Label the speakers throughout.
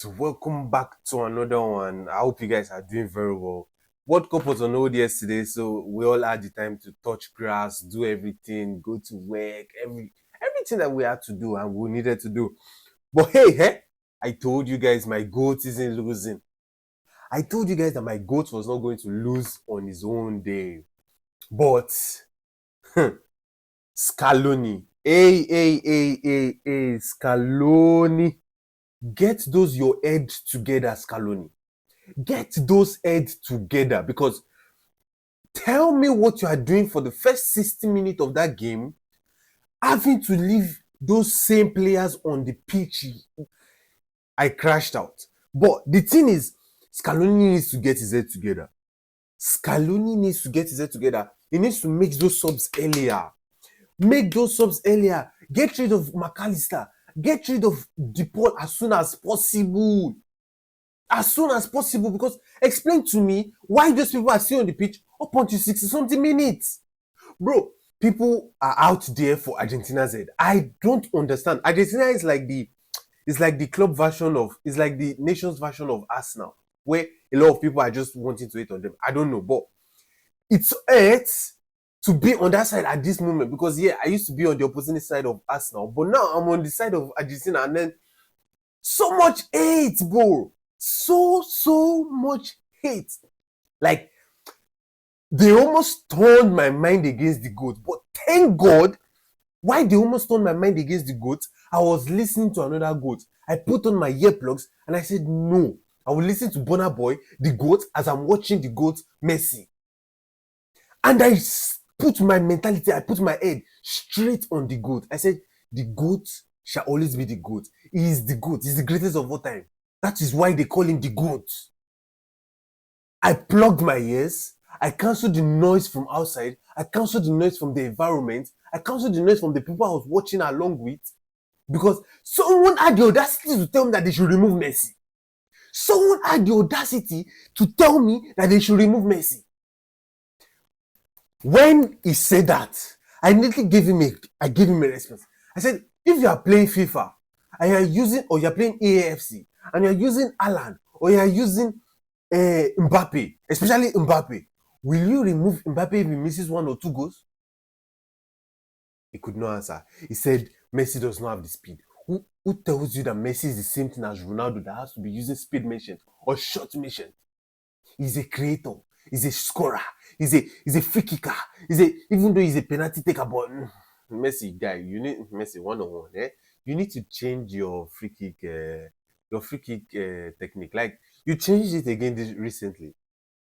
Speaker 1: So welcome back to another one. I hope you guys are doing very well. World Cup was on hold yesterday, so we all had the time to touch grass, do everything, go to work, everything that we had to do and we needed to do. But hey, I told you guys my goat isn't losing. I told you guys that my goat was not going to lose on his own day. But Scaloni, Scaloni, get those your head together, Scaloni. Get those heads together, because tell me what you are doing for the first 60 minutes of that game, having to leave those same players on the pitch. I crashed out. But the thing is, Scaloni needs to get his head together. Scaloni needs to get his head together. He needs to make those subs earlier. Make those subs earlier. Get rid of McAllister. Get rid of DePaul as soon as possible. As soon as possible, because explain to me why those people are still on the pitch up until 60 something minutes. Bro, people are out there for Argentina's head. I don't understand. Argentina is like the club version of, it's like the nation's version of Arsenal, where a lot of people are just wanting to hate on them. I don't know, but it's hurts to be on that side at this moment, because yeah, I used to be on the opposite side of Arsenal, but now I'm on the side of Argentina, and then so much hate, bro. So much hate. Like, they almost turned my mind against the GOAT. But thank God, why they almost turned my mind against the GOAT, I was listening to another GOAT. I put on my earplugs and I said, no, I will listen to Burna Boy, the GOAT, as I'm watching the GOAT, Messi. And I put my mentality, I put my head straight on the GOAT. I said, the GOAT shall always be the GOAT. He is the GOAT. He's the greatest of all time. That is why they call him the GOAT. I plugged my ears. I cancelled the noise from outside. I cancelled the noise from the environment. I cancelled the noise from the people I was watching along with. Because someone had the audacity to tell me that they should remove Messi. Someone had the audacity to tell me that they should remove Messi. When he said that, I immediately gave him a response. I said, if you are playing FIFA and you're playing AFC and you're using Alan or you're using Mbappe, especially Mbappe, will you remove Mbappe if he misses 1 or 2 goals? He could not answer. He said Messi does not have the speed. Who tells you that Messi is the same thing as Ronaldo that has to be using speed mentioned or shot mentioned? He's a creator. He's a scorer. He's a free kicker. Even though he's a penalty taker, but Messi guy, you need Messi 1-on-1. You need to change your free kick technique. Like, you changed it again recently.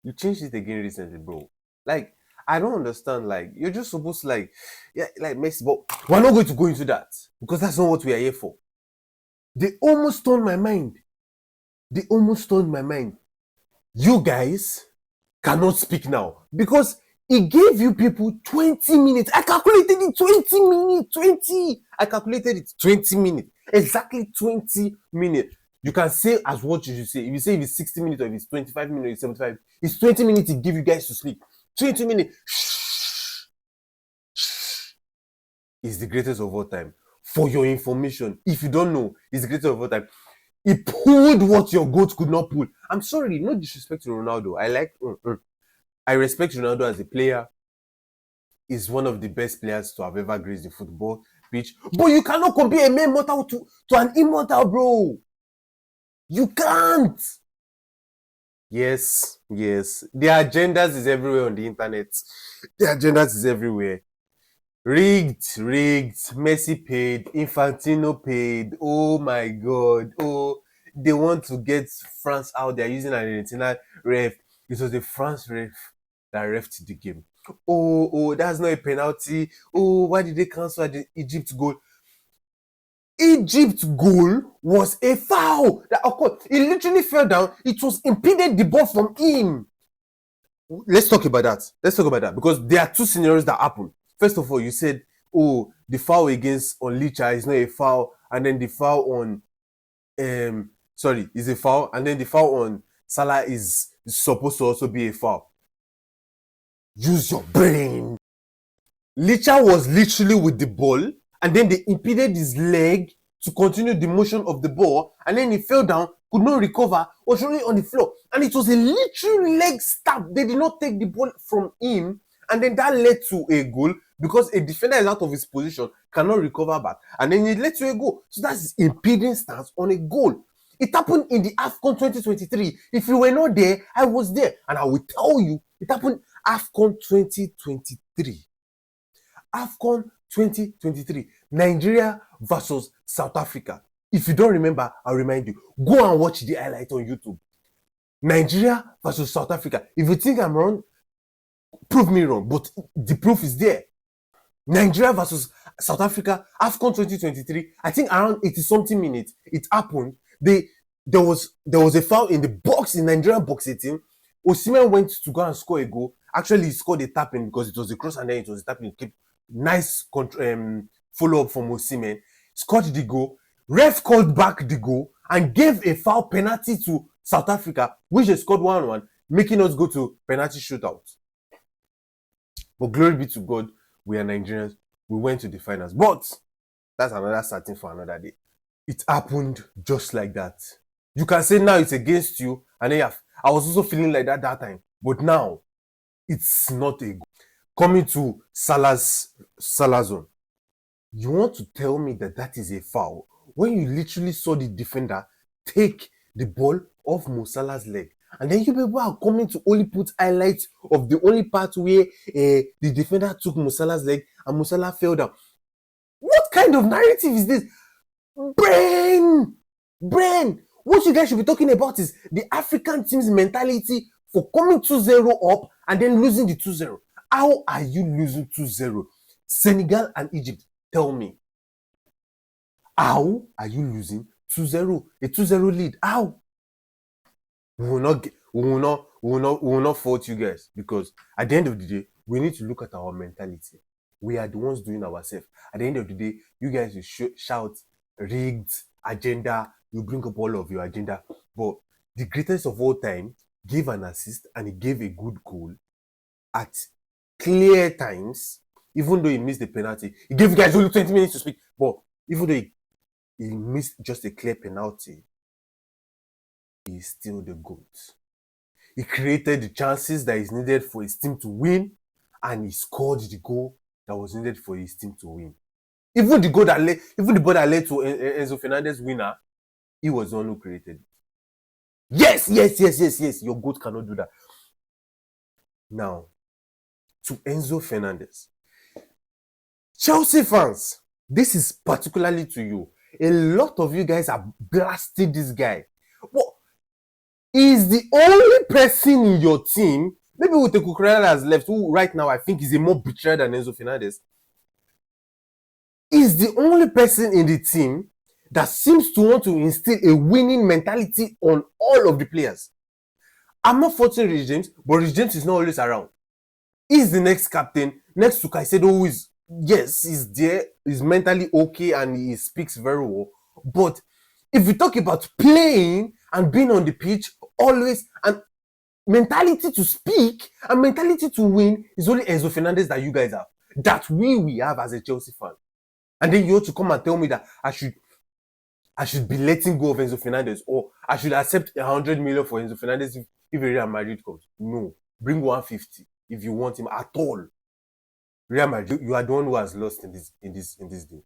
Speaker 1: You changed it again recently, bro. Like, I don't understand. Like, you're just supposed to like Messi, but we're not going to go into that because that's not what we are here for. They almost turned my mind. You guys cannot speak now because he gave you people 20 minutes. I calculated it 20 minutes. I calculated it 20 minutes. Exactly 20 minutes. You can say as what you should say. If you say if it's 60 minutes or if it's 25 minutes or it's 75, it's 20 minutes to give you guys to sleep. 20 minutes. Shh. Is the greatest of all time. For your information, if you don't know, it's the greatest of all time. He pulled what your GOAT could not pull. I'm sorry, no disrespect to Ronaldo. I respect Ronaldo as a player. He's one of the best players to have ever graced the football pitch. But you cannot compare a mere mortal to an immortal, bro. You can't. Yes. Their agendas is everywhere on the internet. Rigged. Messi paid. Infantino paid. Oh my God. Oh, they want to get France out. They're using an Argentina ref. It was the France ref that refed the game. Oh, that's not a penalty. Oh, why did they cancel the Egypt goal? Egypt goal was a foul. That occurred. He literally fell down. It was impeded the ball from him. Let's talk about that because there are two scenarios that happen. First of all, you said, oh, the foul against on Licha is not a foul, and then the foul on is a foul, and then the foul on Salah is supposed to also be a foul. Use your brain. Licha was literally with the ball, and then they impeded his leg to continue the motion of the ball, and then he fell down could not recover, was rolling on the floor. And it was a literal leg stab. They did not take the ball from him. And then that led to a goal because a defender is out of his position, cannot recover back. And then it led to a goal. So that's his impeding stance on a goal. It happened in the AFCON 2023. If you were not there, I was there. And I will tell you, it happened AFCON 2023. AFCON 2023. Nigeria versus South Africa. If you don't remember, I'll remind you. Go and watch the highlight on YouTube. Nigeria versus South Africa. If you think I'm wrong, prove me wrong. But the proof is there. Nigeria versus South Africa, AFCON 2023. I think around 80-something minutes, it happened. There was a foul in the box, in Nigerian box 18. Osimhen went to go and score a goal. Actually, he scored a tap-in because it was a cross and then it was a tap-in. Nice follow-up from Osimhen. Scored the goal. Ref called back the goal and gave a foul penalty to South Africa, which they scored 1-1, making us go to penalty shootout. But glory be to God, we are Nigerians. We went to the finals. But that's another starting for another day. It happened just like that. You can say now it's against you, and then I was also feeling like that time. But now, it's not a goal. Coming to Salah's zone. You want to tell me that is a foul when you literally saw the defender take the ball off Mo Salah's leg, and then you people are coming to only put highlights of the only part where the defender took Mo Salah's leg and Mo Salah fell down. What kind of narrative is this? Brain! What you guys should be talking about is the African team's mentality for coming 2-0 up and then losing the 2-0. How are you losing 2-0? Senegal and Egypt, tell me. How are you losing 2-0? A 2-0 lead. How? We will not fault you guys, because at the end of the day, we need to look at our mentality. We are the ones doing ourselves. At the end of the day, you guys will shout rigged agenda. You bring up all of your agenda. But the greatest of all time gave an assist and he gave a good goal at clear times, even though he missed the penalty. He gave you guys only 20 minutes to speak, but even though he missed just a clear penalty, he is still the GOAT. He created the chances that is needed for his team to win, and he scored the goal that was needed for his team to win. Even the ball that led to Enzo Fernandez winner, he was the one who created it. Yes. Your GOAT cannot do that. Now, to Enzo Fernandez. Chelsea fans, this is particularly to you. A lot of you guys are blasting this guy. What? He's the only person in your team, maybe with the Cucurella has left, who right now I think is a more betrayer than Enzo Fernandez. He's the only person in the team that seems to want to instill a winning mentality on all of the players. I'm not faulting Rich James, but Rich James is not always around. He's the next captain, next to Caicedo, who is, yes, he's there, he's mentally okay, and he speaks very well. But if you talk about playing and being on the pitch, always, and mentality to speak and mentality to win, is only Enzo Fernandez that you guys have, that we have as a Chelsea fan. And then you have to come and tell me that I should be letting go of Enzo Fernandez, or I should accept 100 million for Enzo Fernandez if Real Madrid comes. No, bring 150 if you want him at all. Real Madrid, you are the one who has lost in this deal,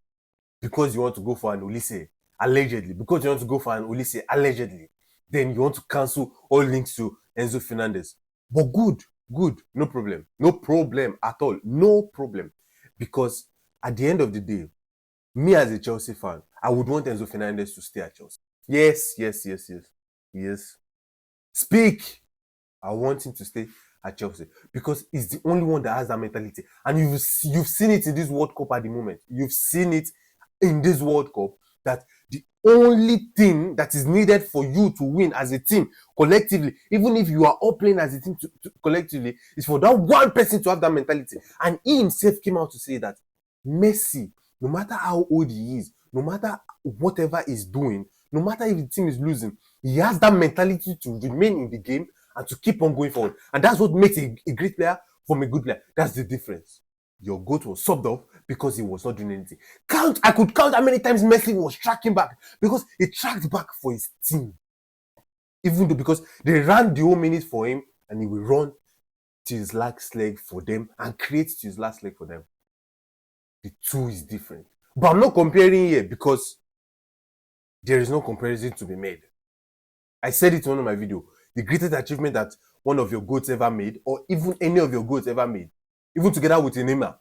Speaker 1: because you want to go for an Olise allegedly. Because you want to go for an Olise allegedly, then you want to cancel all links to Enzo Fernandez. But good, no problem at all, no problem, because at the end of the day, me as a Chelsea fan, I would want Enzo Fernandez to stay at Chelsea. Yes. Speak. I want him to stay at Chelsea because he's the only one that has that mentality. And you've seen it in this World Cup at the moment. You've seen it in this World Cup that the only thing that is needed for you to win as a team collectively, even if you are all playing as a team collectively, is for that one person to have that mentality. And he himself came out to say that Messi, no matter how old he is, no matter whatever he's doing, no matter if the team is losing, he has that mentality to remain in the game and to keep on going forward. And that's what makes a great player from a good player. That's the difference. Your GOAT was subbed off because he was not doing anything. I could count how many times Messi was tracking back, because he tracked back for his team. Even though, because they ran the whole minute for him and he will run to his last leg for them and create to his last leg for them. The two is different. But I'm not comparing here because there is no comparison to be made. I said it in one of my videos. The greatest achievement that one of your goats ever made, or even any of your goats ever made, even together with Neymar,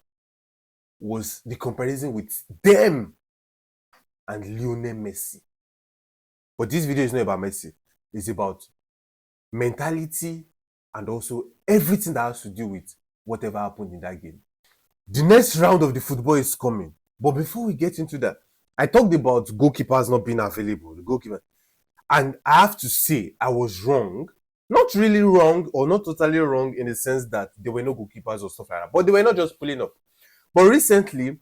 Speaker 1: was the comparison with them and Lionel Messi. But this video is not about Messi. It's about mentality and also everything that has to do with whatever happened in that game. The next round of the football is coming. But before we get into that, I talked about goalkeepers not being available. The goalkeeper. And I have to say, I was wrong. Not really wrong or not totally wrong in the sense that there were no goalkeepers or stuff like that. But they were not just pulling up. But recently,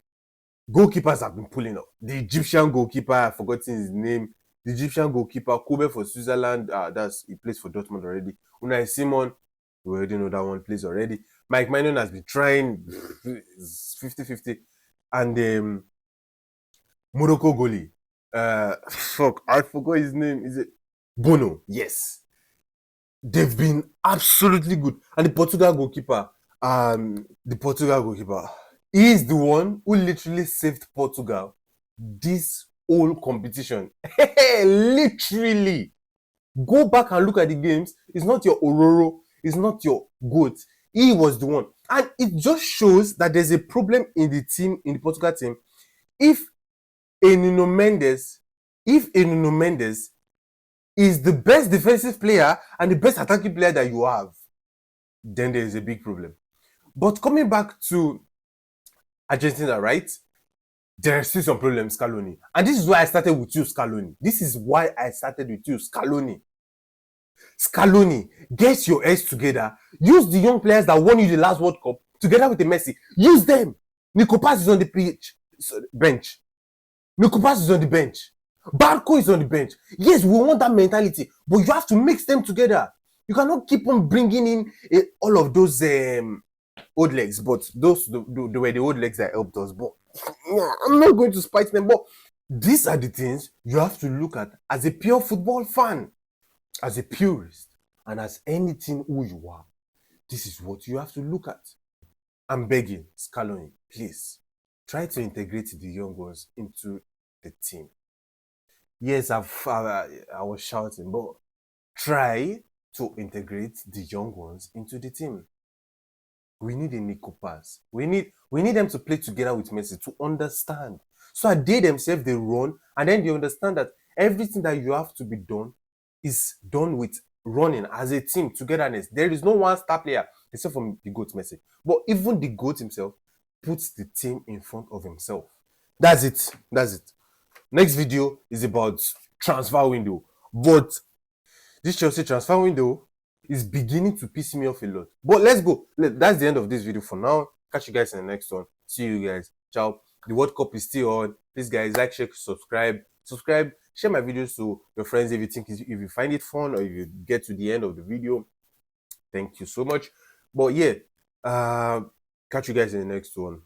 Speaker 1: goalkeepers have been pulling up. The Egyptian goalkeeper, I've forgotten his name. The Egyptian goalkeeper, Kobe for Switzerland, he plays for Dortmund already. Unai Simon, we already know that one plays already. Mike Maignan has been trying 50-50. And Morocco goalie. I forgot his name. Is it Bono? Yes. They've been absolutely good. And the Portugal goalkeeper, he is the one who literally saved Portugal this whole competition. Literally. Go back and look at the games. It's not your Ororo. It's not your goat. He was the one. And it just shows that there's a problem in the team, in the Portugal team. If Nuno Mendes is the best defensive player and the best attacking player that you have, then there is a big problem. But coming back to Argentina, right? There are still some problems, Scaloni. And this is why I started with you, Scaloni. Scaloni, get your heads together. Use the young players that won you the last World Cup together with the Messi. Use them. Nico Paz is on the bench. Nico Paz is on the bench. Barco is on the bench. Yes, we want that mentality, but you have to mix them together. You cannot keep on bringing in all of those old legs, but those they were the old legs that helped us. But I'm not going to spite them. But these are the things you have to look at as a pure football fan, as a purist, and as anything who you are. This is what you have to look at. I'm begging, Scaloni, please try to integrate the young ones into the team. Yes, I was shouting, but try to integrate the young ones into the team. We need a Nico Pass. We need them to play together with Messi to understand. So that they themselves, they run, and then they understand that everything that you have to be done is done with running as a team, togetherness. There is no one star player except for the GOAT Messi. But even the GOAT himself puts the team in front of himself. That's it. Next video is about transfer window. But this Chelsea transfer window is beginning to piss me off a lot. But let's go. That's the end of this video for now. Catch you guys in the next one. See you guys. Ciao. The World Cup is still on. Please, guys, like, share, subscribe. Share my videos to your friends if you find it fun or if you get to the end of the video. Thank you so much. But yeah, catch you guys in the next one.